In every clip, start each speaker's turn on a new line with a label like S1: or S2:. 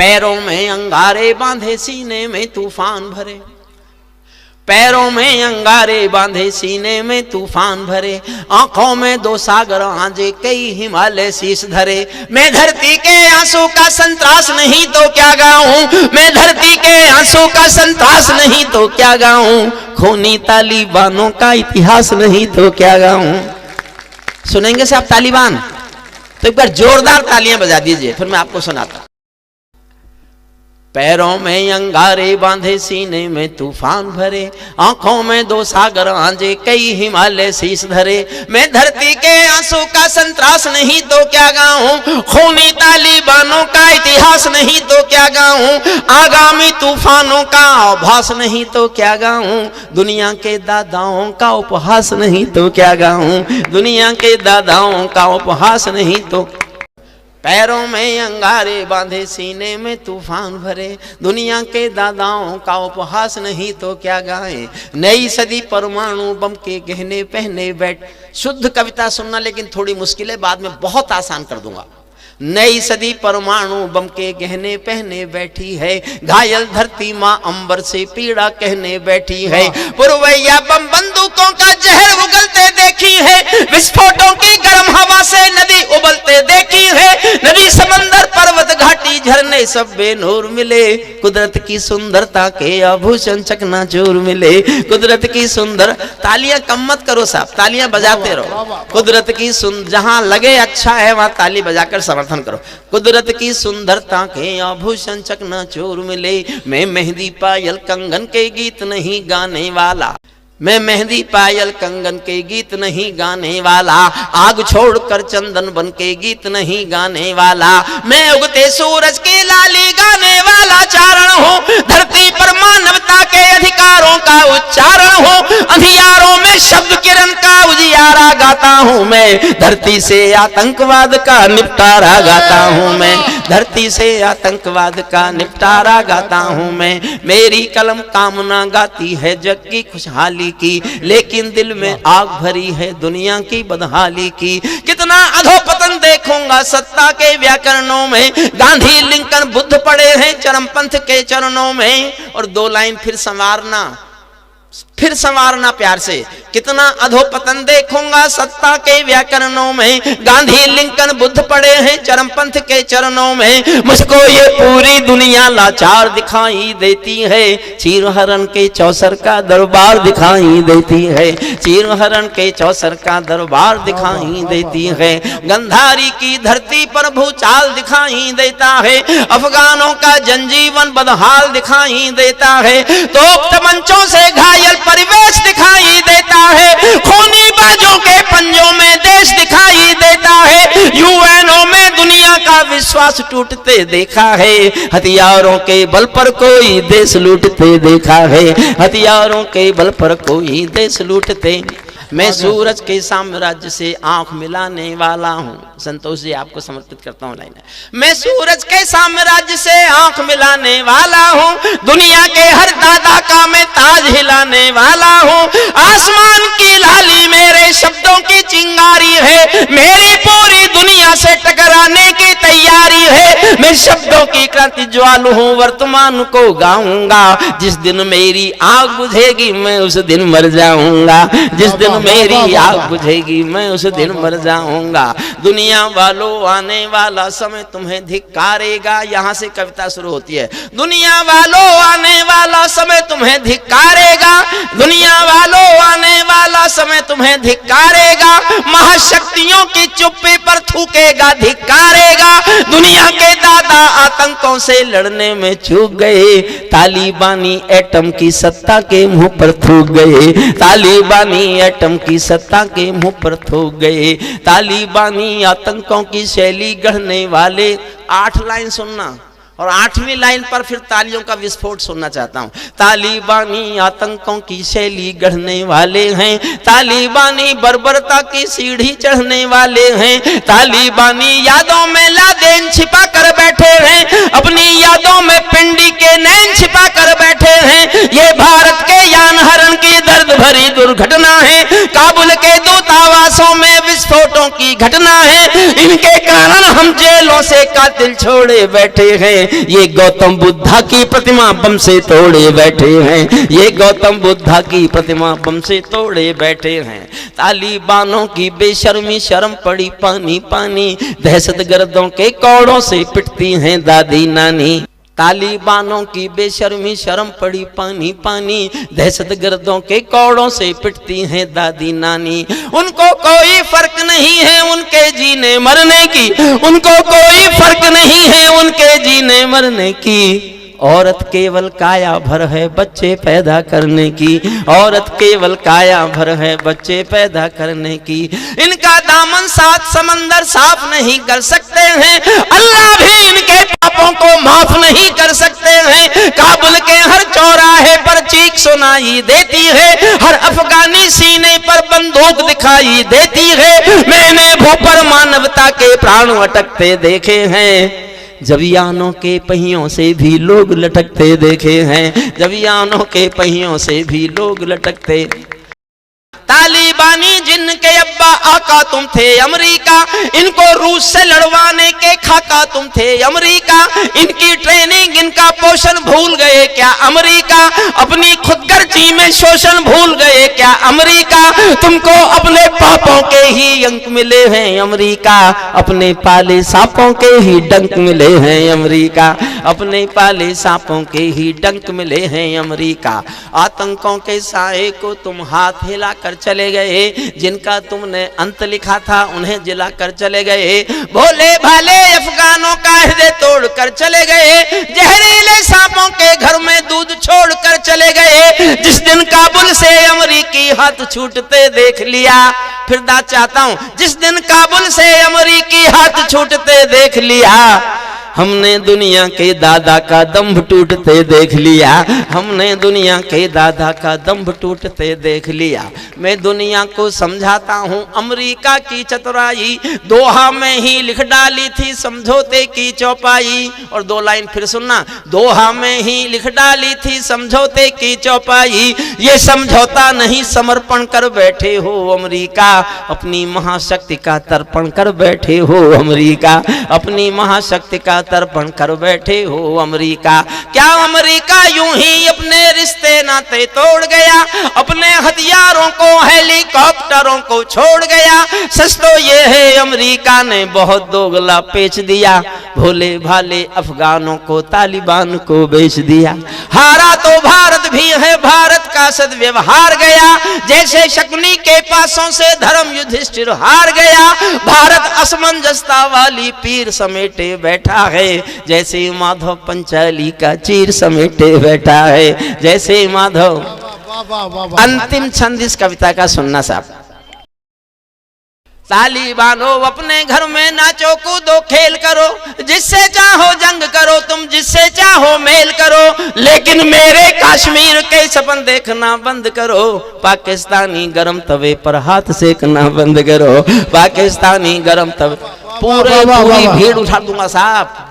S1: पैरों में अंगारे बांधे सीने में तूफान भरे, पैरों में अंगारे बांधे सीने में तूफान भरे, आंखों में दो सागर आंजे कई हिमालय शीश धरे। मैं धरती के आंसू का संतरास नहीं तो क्या गाऊं, मैं धरती के आंसू का संतरास नहीं तो क्या गाऊं, खूनी तालिबानों का इतिहास नहीं तो क्या गाऊं। सुनेंगे साहब तालिबान? तो एक बार जोरदार तालियां बजा दीजिए, फिर मैं आपको सुनाता। पैरों में अंगारे बांधे सीने में तूफान भरे, आंखों में दो सागर आंजे कई हिमालय शीश धरे। मैं धरती के आंसू का संतरास नहीं तो क्या गाऊं, खूनी तालिबानों का इतिहास नहीं तो क्या गाऊं, आगामी तूफानों का आभास नहीं तो क्या गाऊं, दुनिया के दादाओं का उपहास नहीं तो क्या गाऊं, दुनिया के दादाओं का उपहास नहीं तो। पैरों में अंगारे बांधे सीने में तूफान भरे, दुनिया के दादाओं का उपहास नहीं तो क्या गाएं। नई सदी परमाणु बम के गहने पहने बैठ। शुद्ध कविता सुनना लेकिन थोड़ी मुश्किल है, बाद में बहुत आसान कर दूंगा। नई सदी परमाणु बम के गहने पहने बैठी है, घायल धरती माँ अंबर से पीड़ा कहने बैठी है। पुरवैया बम बंदूकों का जहर उगलते देखी है, विस्फोटों की गर्म हवा से नदी उबलते देखी है। नदी समंदर पर्वत घाटी झरने सब बेनूर मिले, कुदरत की सुंदरता के आभूषण चकनाचूर मिले। कुदरत की सुंदर, तालियां कम मत करो साहब, तालियां बजाते रहो। कुदरत की जहां लगे अच्छा है वहां ताली बजाकर समर्थन करो। कुदरत की सुंदरता के आभूषण चकनाचूर मिले। मैं मेहंदी पायल कंगन के गीत नहीं गाने वाला, मैं मेहंदी पायल कंगन के गीत नहीं गाने वाला, आग छोड़कर चंदन बन के गीत नहीं गाने वाला। मैं उगते सूरज की लाली गाने वाला चारण हूँ, धरती पर मानवता के अधिकारों का उच्चारण हूँ। अंधियारों में शब्द किरण का उजियारा गाता हूँ मैं, धरती से आतंकवाद का निपटारा गाता हूँ मैं, धरती से आतंकवाद का निपटारा गाता हूँ मैं। मेरी कलम कामना गाती है जग की खुशहाली की, लेकिन दिल में आग भरी है दुनिया की बदहाली की। कितना अधोपतन देखूंगा सत्ता के व्याकरणों में, गांधी लिंकन बुद्ध पड़े हैं चरमपंथ के चरणों में। और दो लाइन फिर संवारना प्यार से। कितना अधोपतन देखूंगा सत्ता के व्याकरणों में, गांधी लिंकन बुद्ध पड़े हैं चरमपंथ के चरणों में। मुझको ये पूरी दुनिया लाचार दिखाई देती है, चीरहरण के चौसर का दरबार दिखाई देती है, चीरहरण के चौसर का दरबार दिखाई देती है। गंधारी की धरती पर भूचाल दिखाई देता है, अफगानों का जनजीवन बदहाल दिखाई देता है। तोप मंचों से घायल परिवेश दिखाई देता है, खूनी बाजों के पंजों में देश दिखाई देता है। यूएनओ में दुनिया का विश्वास टूटते देखा है, हथियारों के बल पर कोई देश लूटते देखा है, हथियारों के बल पर कोई देश लूटते। मैं सूरज के साम्राज्य से आंख मिलाने वाला हूँ। संतोष जी आपको समर्पित करता हूँ लाइन। मैं सूरज के साम्राज्य से आंख मिलाने वाला हूँ, दुनिया के हर दादा का मैं ताज हिलाने वाला हूँ। आसमान की लाली मेरे शब्दों की चिंगारी है, मेरी पूरी दुनिया से टकराने की तैयारी है। मैं शब्दों की क्रांति ज्वाल हूँ, वर्तमान को गाऊंगा। जिस दिन मेरी आग बुझेगी मैं उस दिन मर जाऊंगा, जिस दिन मेरी आग बुझेगी मैं उस दिन मर जाऊंगा। दुनिया वालों आने वाला समय तुम्हें धिक्कारेगा। यहाँ से कविता शुरू होती है। दुनिया वालों आने वाला समय तुम्हें धिक्कारेगा, दुनिया वालों आने वाला समय तुम्हें धिक्कारेगा। महाशक्तियों की चुप्पी पर थूकेगा धिक्कारेगा। दुनिया के दादा आतंकों से लड़ने में चूक गए, तालिबानी एटम की सत्ता के मुंह पर थूक गए, तालिबानी एटम की सत्ता के मुंह पर थूक गए। तालिबानी आतंकों की शैली गढ़ने वाले। 8 लाइन सुनना और 8वीं लाइन पर फिर तालियों का विस्फोट सुनना चाहता हूं। तालिबानी आतंकों की शैली गढ़ने वाले हैं, तालिबानी बर्बरता की सीढ़ी चढ़ने वाले हैं। तालिबानी यादों में लादेन छिपा कर बैठे हैं, अपनी यादों में पिंडी के नैन छिपा कर बैठे हैं। ये भारत के यान हरण की दर्द भरी दुर्घटना है। काबुल के दूतावासों में विस्फोटों की घटना है, इनके कारण हम जेलों से कातिल छोड़े बैठे हैं। ये गौतम बुद्धा की प्रतिमा बम से तोड़े बैठे हैं, ये गौतम बुद्धा की प्रतिमा बम से तोड़े बैठे हैं। तालिबानों की बेशर्मी शर्म पड़ी पानी पानी, दहशतगर्दों के कौड़ों से पिटती हैं दादी नानी। तालिबानों की बेशर्मी शर्म पड़ी पानी पानी, दहशतगर्दों के कौड़ों से पिटती हैं दादी नानी। उनको कोई फर्क नहीं है उनके जीने मरने की, उनको कोई फर्क नहीं है उनके जीने मरने की। औरत केवल काया भर है बच्चे पैदा करने की, औरत केवल काया भर है बच्चे पैदा करने की। इनका दामन 7 समंदर साफ नहीं कर सकते हैं, अल्लाह भी इनके पापों को माफ नहीं कर सकते हैं। काबुल के हर चौराहे पर चीख सुनाई देती है, हर अफगानी सीने पर बंदूक दिखाई देती है। मैंने भूपर मानवता के प्राण अटकते देखे हैं, जब यानों के पहियों से भी लोग लटकते देखे हैं, जब यानों के पहियों से भी लोग लटकते। तालिबानी जिनके अब्बा आका तुम थे अमेरिका, इनको रूस से लड़वाने के खाका तुम थे अमेरिका। इनकी ट्रेनिंग इनका पोषण भूल गए क्या अमेरिका, अपनी खुदगर्जी में शोषण भूल गए क्या अमेरिका। तुमको अपने पापों के ही अंक मिले हैं अमेरिका, अपने पाले सांपों के ही डंक मिले हैं अमेरिका, अपने पाले सांपों के ही डंक मिले हैं अमेरिका। आतंकों के साए को तुम हाथ हिलाकर चले गए, जिनका तुमने अंत लिखा था उन्हें जिलाकर चले गए। भोले भाले अफगानों का हृदय तोड़ कर चले गए, जहरीले सांपों के घर में दूध छोड़ कर चले गए। जिस दिन काबुल से अमेरिकी हाथ छूटते देख लिया, फिर दाद चाहता हूं, जिस दिन काबुल से अमेरिकी हाथ छूटते देख लिया, हमने दुनिया के दादा का दम्भ टूटते देख लिया, हमने दुनिया के दादा का दम्भ टूटते देख लिया। मैं दुनिया को समझाता हूँ अमेरिका की चतुराई, दोहा में ही लिख डाली थी समझौते की चौपाई। और 2 लाइन फिर सुनना, दोहा में ही लिख डाली थी समझौते की चौपाई। ये समझौता नहीं समर्पण कर बैठे हो अमेरिका, अपनी महाशक्ति का तर्पण कर बैठे हो अमेरिका, अपनी महाशक्ति का तर्पण कर बैठे हो अमेरिका। क्या अमेरिका यूं ही अपने रिश्ते नाते तोड़ गया, अपने हथियारों को हेलीकॉप्टरों को छोड़ गया? सच तो ये है अमेरिका ने बहुत दोगला पेच दिया, भोले भाले अफगानों को तालिबान को बेच दिया। हारा तो भारत भी है, भारत का सद्व्यवहार गया, जैसे शकुनी के पासों से धर्म युधिष्ठिर हार गया। भारत असमंजसता वाली पीर समेटे बैठा है, जैसे माधव पंचाली का चीर समेटे बैठा है, जैसे माधव। अंतिम छंद इस कविता का सुनना साहब। तालिबानों अपने घर में नाचो कूदो खेल करो, जिससे चाहो जंग करो तुम, जिससे चाहो मेल करो, लेकिन मेरे कश्मीर के सपन देखना बंद करो। पाकिस्तानी गरम तवे पर हाथ सेकना बंद करो, पाकिस्तानी गरम तवे। पूरी भीड़ उठा दूंगा साहब।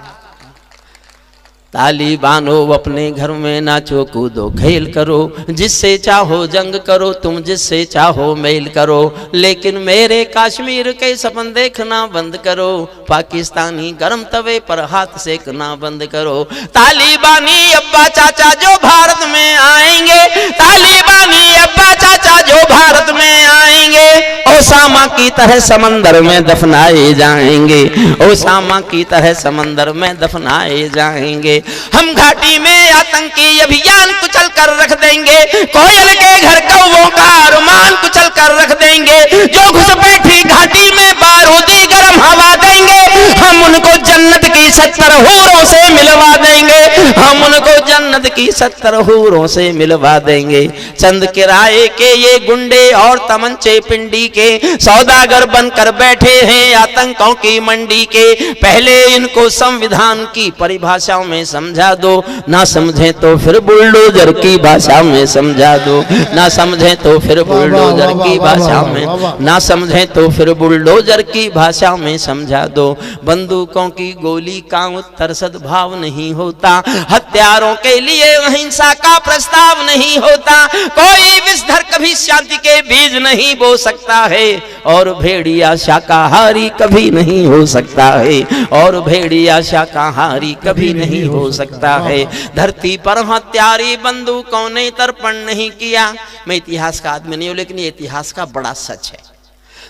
S1: तालिबानों अपने घर में नाचो कूदो खेल करो, जिससे चाहो जंग करो तुम, जिससे चाहो मेल करो, लेकिन मेरे कश्मीर के सपन देखना बंद करो। पाकिस्तानी गरम तवे पर हाथ सेकना बंद करो। तालिबानी अब्बा चाचा जो भारत में आएंगे, तालिबानी अब्बा चाचा जो भारत में आएंगे, ओसामा की तरह समंदर में दफनाए जाएंगे, ओसामा की तरह समंदर में दफनाए जाएंगे। हम घाटी में आतंकी अभियान कुचल कर रख देंगे, कोयल के घर कौवों का अरमान कुचल कर रख देंगे। जो घुस बैठी घाटी में बारूदी गर्म हवा देंगे, हम उनको जन्नत की 70 हूरों से मिलवा देंगे, हम उनको जन्नत की 70 हूरों से मिलवा देंगे। चंद किराए के ये गुंडे और तमंचे पिंडी के सौदागर बनकर बैठे हैं आतंकों की मंडी के। पहले इनको संविधान की परिभाषाओं में समझा दो, ना समझे तो फिर बुलडोजर की भाषा में समझा दो, ना समझे तो फिर बुलडोजर की भाषा में, ना समझे तो फिर बुलडोजर की भाषा में समझा दो। बंदूकों की गोली का उत्तर सद्भाव नहीं होता, हत्यारों के लिए अहिंसा का प्रस्ताव नहीं होता। कोई विषधर कभी शांति के बीज नहीं बो सकता है, और भेड़िया शाकाहारी कभी नहीं हो सकता है, और भेड़िया शाकाहारी कभी नहीं हो सकता है। धरती पर हत्यारी बंदूकों ने तर्पण नहीं किया। मैं इतिहास का आदमी नहीं हूं, लेकिन ये इतिहास का बड़ा सच है।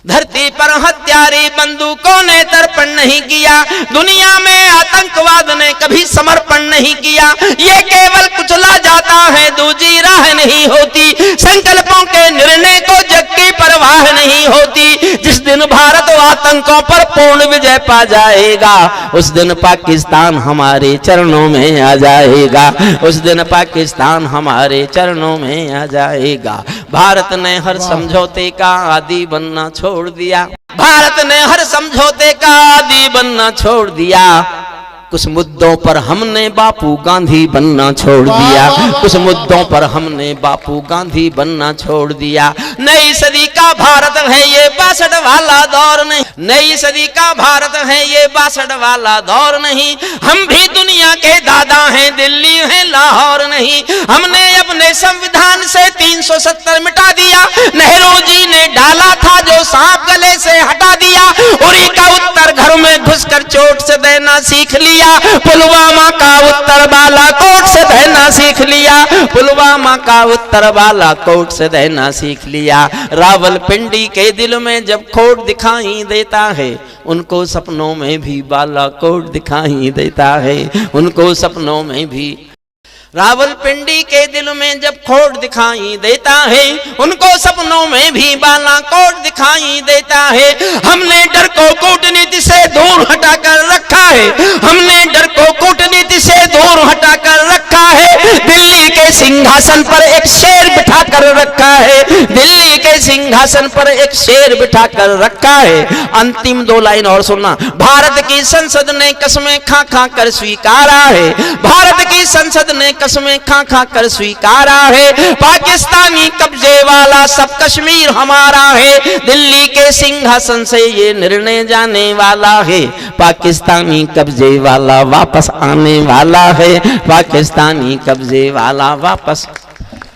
S1: धरती पर हत्यारी बंदूकों ने तर्पण नहीं किया। दुनिया में आतंकवाद ने कभी समर्पण नहीं किया। ये केवल कुचला जाता है, दूजी राह नहीं होती। संकल्पों के निर्णय को जग की परवाह नहीं होती। जिस दिन भारत आतंकों पर पूर्ण विजय पा जाएगा, उस दिन पाकिस्तान हमारे चरणों में आ जाएगा। उस दिन पाकिस्तान हमारे चरणों में आ जाएगा। भारत ने हर समझौते का आदी बनना छोड़ दिया। भारत ने हर समझौते का आदी बनना छोड़ दिया। कुछ मुद्दों पर हमने बापू गांधी बनना छोड़ दिया। कुछ मुद्दों पर हमने बापू गांधी बनना छोड़ दिया। नई सदी का भारत है ये 62 वाला दौर नहीं। नई सदी का भारत है ये 62 वाला दौर नहीं। हम भी दुनिया के दादा हैं, दिल्ली है लाहौर नहीं। हमने अपने संविधान से 370 मिटा दिया। नेहरू जी ने डाला था जो सांप गले से हटा दिया। उरी का उत्तर घर में घुसकर चोट से देना सीख लिया। पुलवामा का उत्तर बालाकोट से देना सीख लिया। पुलवामा का उत्तर बालाकोट से देना सीख लिया। रावलपिंडी के दिल में जब खोट दिखाई देता है, उनको सपनों में भी बालाकोट दिखाई देता है। उनको सपनों में भी रावलपिंडी के दिल में जब खोट दिखाई देता है, उनको सपनों में भी बालाकोट दिखाई देता है। हमने डर को कूटनीति से दूर हटाकर रखा है। हमने डर को कूटनीति से दूर हटाकर रखा है। दिल्ली के सिंहासन पर एक शेर बिठा कर रखा है। दिल्ली के सिंहासन पर एक शेर बिठा कर रखा है। अंतिम 2 लाइन और सुनना। भारत की संसद ने कसमें खा खा कर स्वीकारा है। भारत की संसद ने कसमें खा खा कर स्वीकारा है। पाकिस्तानी कब्जे वाला सब कश्मीर हमारा है। दिल्ली के सिंहासन से ये निर्णय जाने वाला है। पाकिस्तानी कब्जे वाला वापस आने वाला है। पाकिस्तानी कब्जे वाला वापस